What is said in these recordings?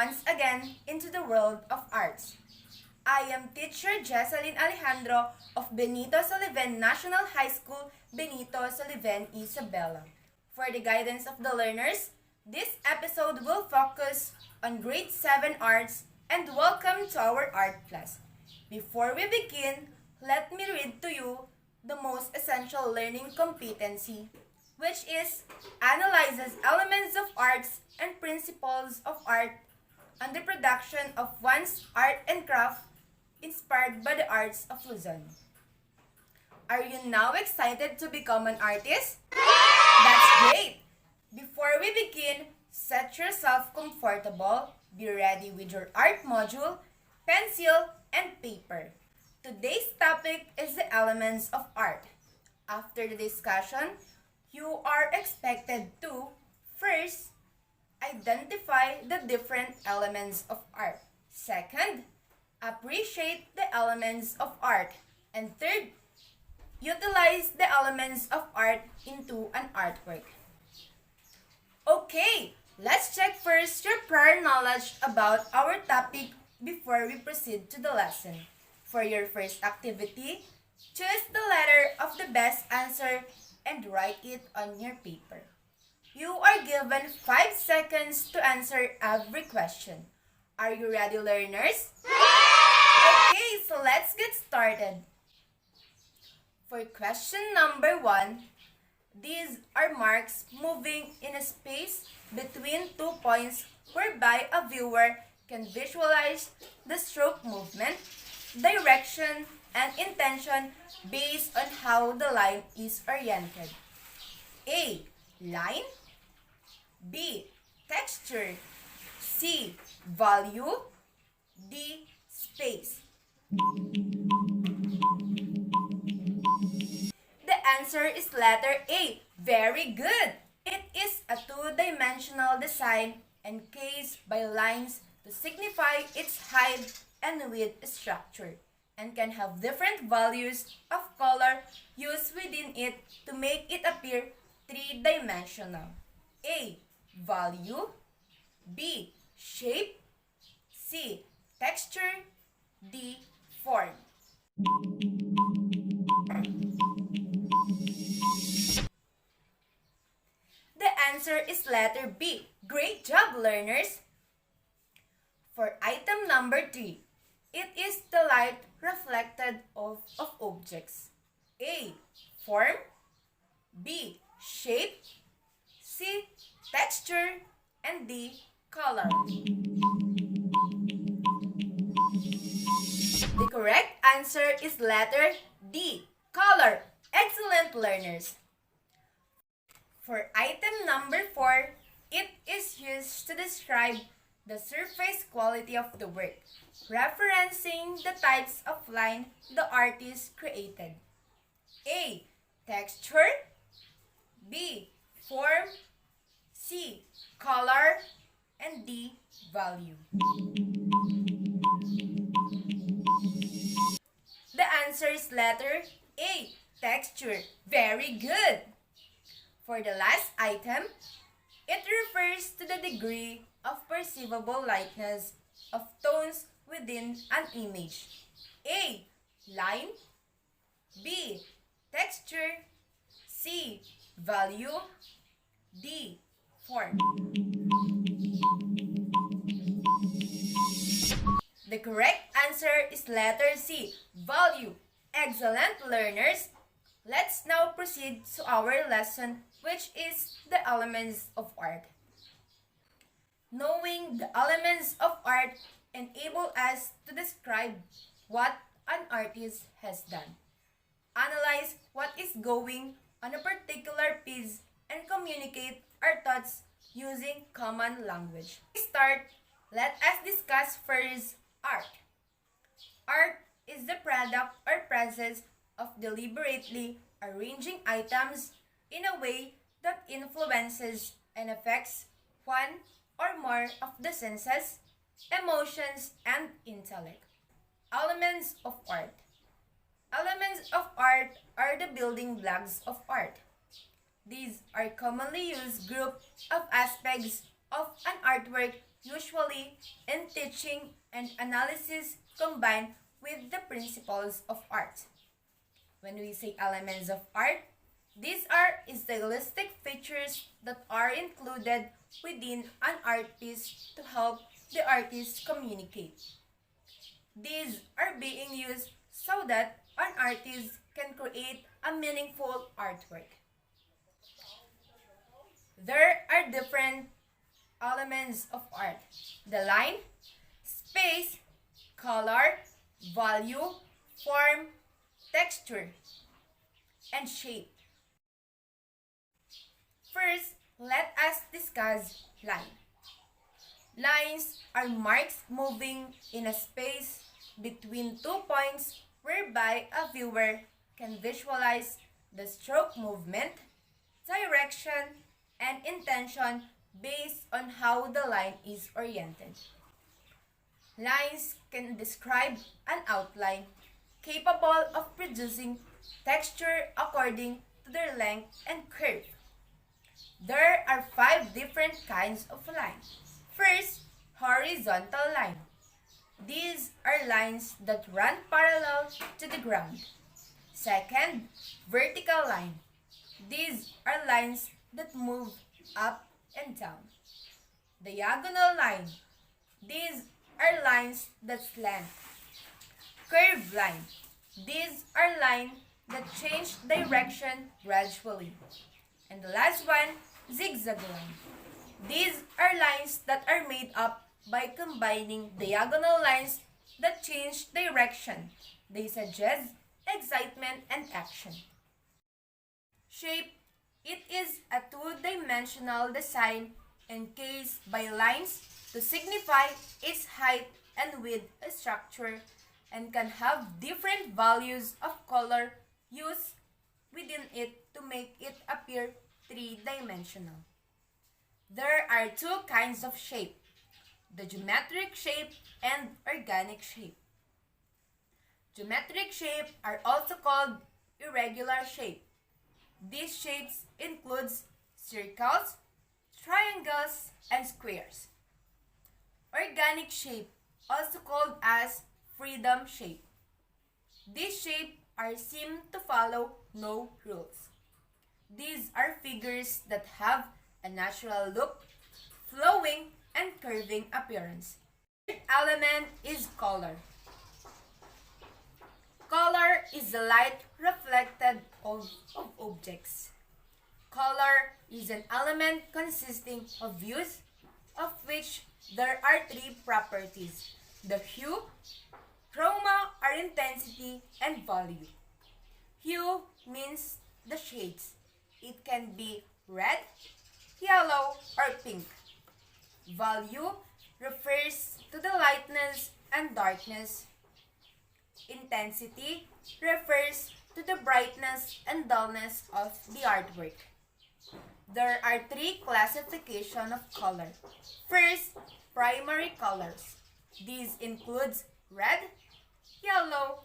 once again into the world of arts. I am teacher Jessalyn Alejandro of Benito Soliven National High School, Benito Soliven, Isabela. For the guidance of the learners, this episode will focus on Grade 7 Arts and welcome to our art class. Before we begin, let me read to you the most essential learning competency, which is analyzes elements of arts and principles of art and the production of one's art and craft inspired by the arts of Luzon. Are you now excited to become an artist? That's great! Before we begin, set yourself comfortable, be ready with your art module, pencil, and paper. Today's topic is the elements of art. After the discussion, you are expected to, first, identify the different elements of art. Second, appreciate the elements of art. And third, utilize the elements of art into an artwork. Okay, let's check first your prior knowledge about our topic before we proceed to the lesson. For your first activity, choose the letter of the best answer and write it on your paper. You are given 5 seconds to answer every question. Are you ready, learners? Okay, so let's get started. For question number 1, these are marks moving in a space between 2 points whereby a viewer can visualize the stroke movement, direction, and intention based on how the line is oriented. A. Line. B. Texture. C. Value. D. Space. The answer is letter A. Very good! It is a two-dimensional design encased by lines to signify its height and width structure, and can have different values of color used within it to make it appear three-dimensional. A. Value. B. Shape. C. Texture. D. Form. The answer is letter B. Great job, learners! For item number 3, it is the light reflected off of objects. A. Form. B. Shape. C. Texture. And D. Color. The correct answer is letter D. Color. Excellent, learners! For item number 4, it is used to describe the surface quality of the work, referencing the types of line the artist created. A. Texture. B. Form. C. Color. And D. Value. The answer is letter A. Texture. Very good! For the last item, it refers to the degree of perceivable lightness of tones within an image. A. Line. B. Texture. C. Value. D. Form. The correct answer is letter C. Value. Excellent, learners! Let's now proceed to our lesson, which is the elements of art. Knowing the elements of art enable us to describe what an artist has done, analyze what is going on a particular piece, and communicate our thoughts using common language. To start, let us discuss first art. Art is the product or process of deliberately arranging items in a way that influences and affects one or more of the senses, emotions, and intellect. Elements of art. Elements of art are the building blocks of art. These are commonly used group of aspects of an artwork usually in teaching and analysis combined with the principles of art. When we say elements of art, these are stylistic features that are included within an artist to help the artist communicate. These are being used so that an artist can create a meaningful artwork. There are different elements of art: the line, space, color, value, form, texture, and shape. First, let us discuss line. Lines are marks moving in a space between 2 points whereby a viewer can visualize the stroke movement, direction, and intention based on how the line is oriented. Lines can describe an outline capable of producing texture according to their length and curve. There are 5 different kinds of lines. First, horizontal line. These are lines that run parallel to the ground. Second, vertical line. These are lines that move up and down. Diagonal line. These are lines that slant. Curved line. These are lines that change direction gradually. And the last one, zigzag line. These are lines that are made up by combining diagonal lines that change direction. They suggest excitement and action. Shape. It is a two-dimensional design encased by lines to signify its height and width structure and can have different values of color used within it to make it appear three-dimensional. There are 2 kinds of shape: the geometric shape and organic shape. Geometric shape are also called irregular shape. These shapes includes circles, triangles, and squares. Organic shape, also called as freedom shape. These shapes are seem to follow no rules. These are figures that have a natural look, flowing, and curving appearance. The element is color. Color is the light reflected of objects. Color is an element consisting of hues, of which there are 3 properties: the hue, chroma or intensity, and value. Hue means the shades. It can be red, yellow, or pink. Value refers to the lightness and darkness. Intensity refers to the brightness and dullness of the artwork. There are 3 classifications of color. First, primary colors. These includes red, yellow,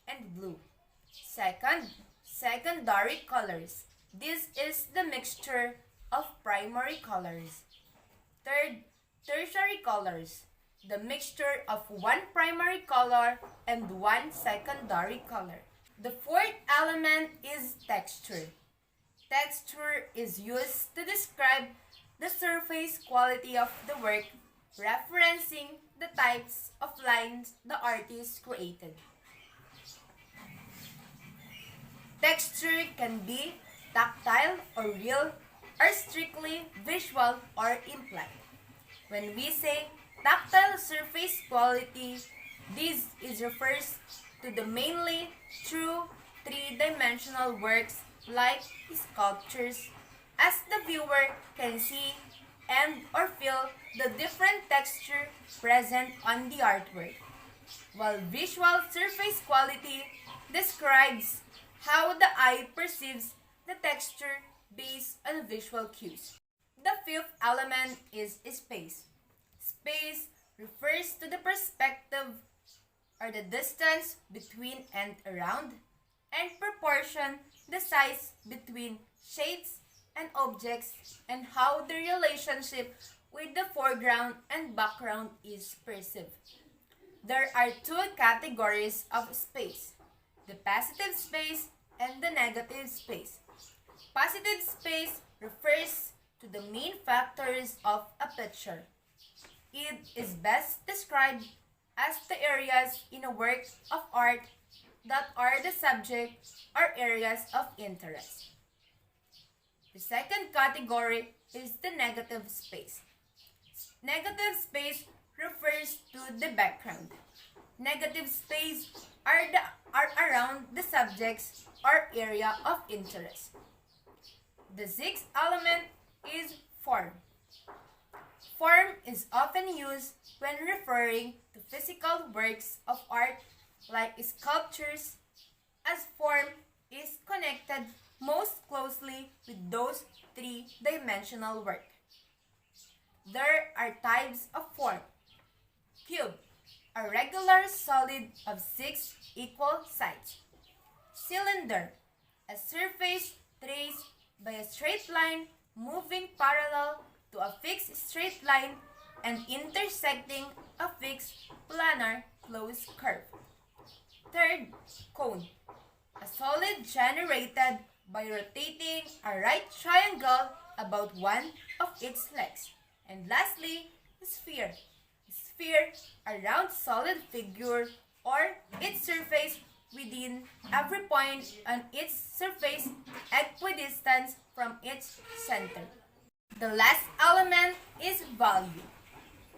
and blue. Second, secondary colors. This is the mixture of primary colors. Third, tertiary colors. The mixture of 1 primary color and 1 secondary color. The 4th element is texture. Texture is used to describe the surface quality of the work, referencing the types of lines the artist created. Texture can be tactile or real, or strictly visual or implied. When we say tactile surface quality, this refers to the mainly true 3-dimensional works like sculptures, as the viewer can see and or feel the different texture present on the artwork, while visual surface quality describes how the eye perceives the texture based on visual cues. The 5th element is space. Space refers to the perspective or the distance between and around, and proportion the size between shapes and objects and how the relationship with the foreground and background is perceived. There are two categories of space, the positive space and the negative space. Positive space refers to the main factors of a picture. It is best described as the areas in a work of art that are the subject or areas of interest. The second category is the negative space. Negative space refers to the background. Negative space are around the subjects or area of interest. The sixth element is form. Form is often used when referring to physical works of art like sculptures, as form is connected most closely with those three-dimensional work. There are types of form. Cube, a regular solid of 6 equal sides. Cylinder, a surface traced by a straight line moving parallel to a fixed straight line and intersecting a fixed planar closed curve. Third, cone, a solid generated by rotating a right triangle about one of its legs. And lastly, sphere. Sphere, a round solid figure or its surface within every point on its surface equidistant from its center. The last element is value.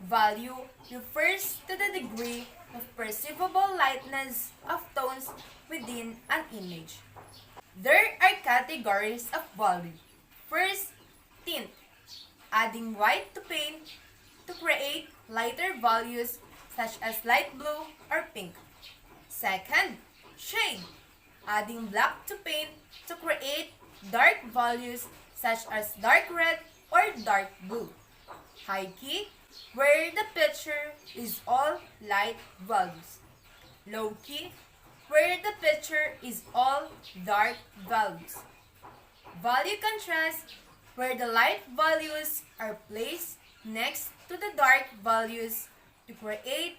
Value refers to the degree of perceivable lightness of tones within an image. There are categories of value. First, tint, adding white to paint to create lighter values such as light blue or pink. Second, shade, adding black to paint to create dark values such as dark red or dark blue. High key, where the picture is all light values. Low key, where the picture is all dark values. Value contrast, where the light values are placed next to the dark values to create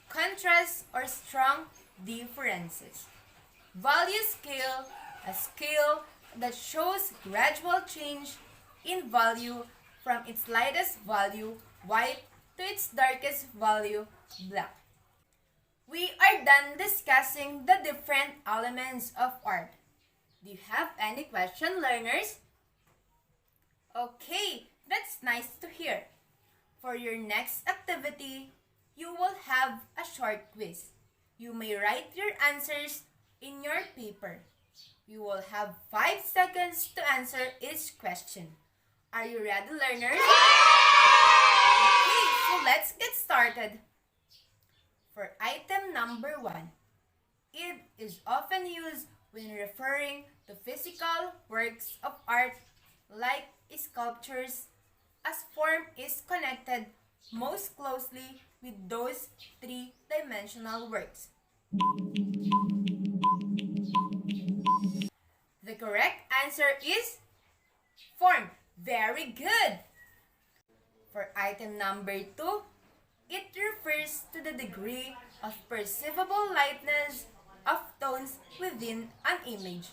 contrast or strong differences. Value scale, a scale that shows gradual change in value from its lightest value, white, to its darkest value, black. We are done discussing the different elements of art. Do you have any question, learners? Okay, that's nice to hear. For your next activity, you will have a short quiz. You may write your answers in your paper. You will have 5 seconds to answer each question. Are you ready, learners? Okay, so let's get started. For item number 1, it is often used when referring to physical works of art like sculptures, as form is connected most closely with those three-dimensional works. The correct answer is form. Very good! For item number 2, it refers to the degree of perceivable lightness of tones within an image.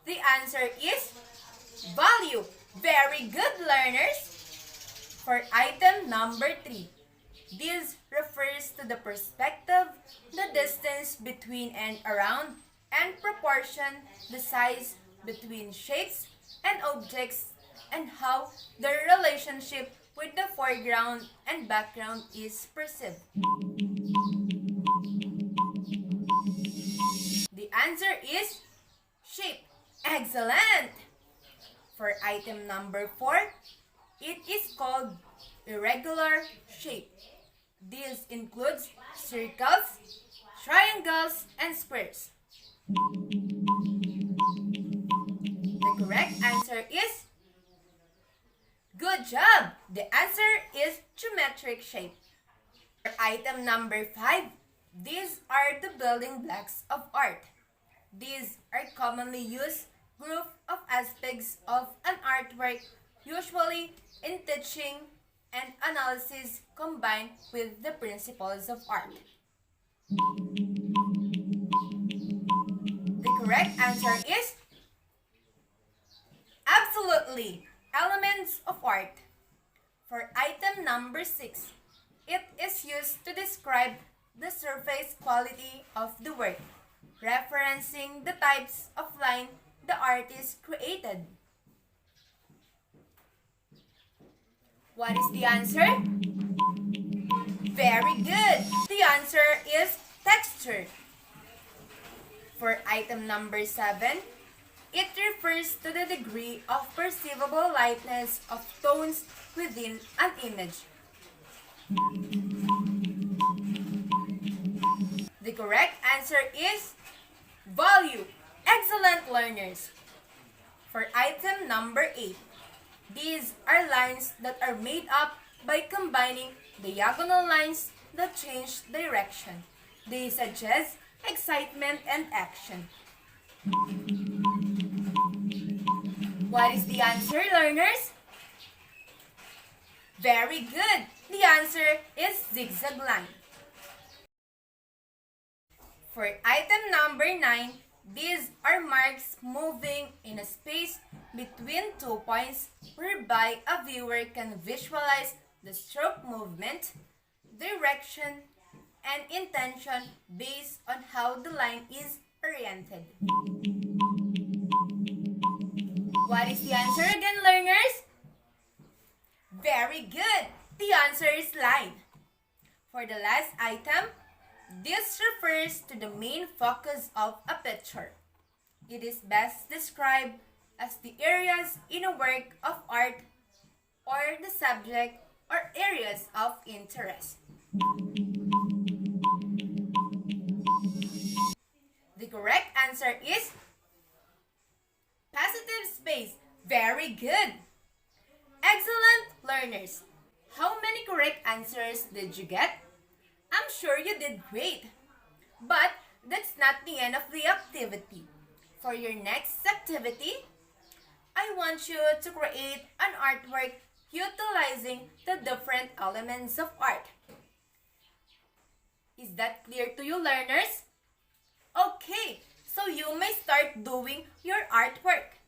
The answer is value. Very good, learners! For item number 3, this refers to the perspective, the distance between and around, and proportion, the size between shapes and objects, and how their relationship with the foreground and background is perceived. The answer is shape. Excellent! For item number 4, it is called irregular shape. This includes circles, triangles, and squares. The correct answer is good job! The answer is geometric shape. For item number 5, these are the building blocks of art. These are commonly used group of aspects of an artwork, usually in teaching and analysis combined with the principles of art. The correct answer is absolutely elements of art. For item number 6, it is used to describe the surface quality of the work, referencing the types of line the artist created. What is the answer? Very good! The answer is texture. For item number 7, it refers to the degree of perceivable lightness of tones within an image. The correct answer is volume. Excellent learners. For item number 8, these are lines that are made up by combining diagonal lines that change direction. They suggest excitement and action. What is the answer, learners? Very good! The answer is zigzag line. For item number 9, these are marks moving in a space between 2 points whereby a viewer can visualize the stroke movement, direction, and intention based on how the line is oriented. What is the answer again, learners? Very good! The answer is line. For the last item, this refers to the main focus of a picture. It is best described as the areas in a work of art or the subject or areas of interest. The correct answer is positive space. Very good! Excellent learners! How many correct answers did you get? I'm sure you did great. But that's not the end of the activity. For your next activity, I want you to create an artwork utilizing the different elements of art. Is that clear to you, learners? Okay, so you may start doing your artwork.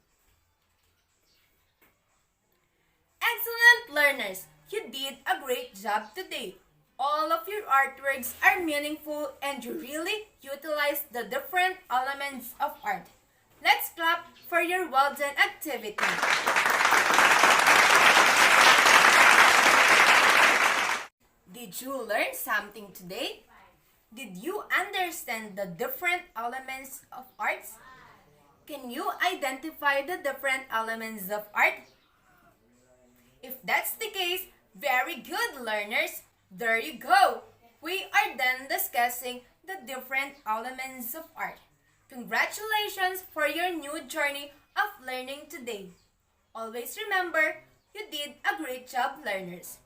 Excellent learners! You did a great job today. All of your artworks are meaningful and you really utilize the different elements of art. Let's clap for your well-done activity. Did you learn something today? Did you understand the different elements of arts? Can you identify the different elements of art? If that's the case, very good, learners. There you go. We are done discussing the different elements of art. Congratulations for your new journey of learning today. Always remember, you did a great job, learners.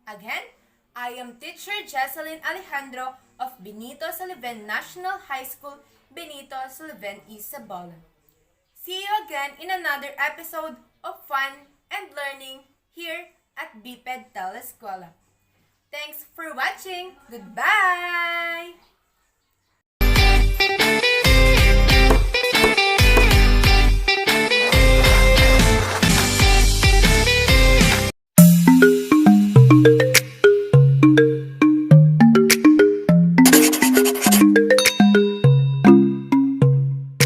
Again, I am teacher Jessalyn Alejandro of Benito Soliven National High School, Benito Soliven, Isabela. See you again in another episode of fun and learning here at BPED Telescola. Thanks for watching. Goodbye!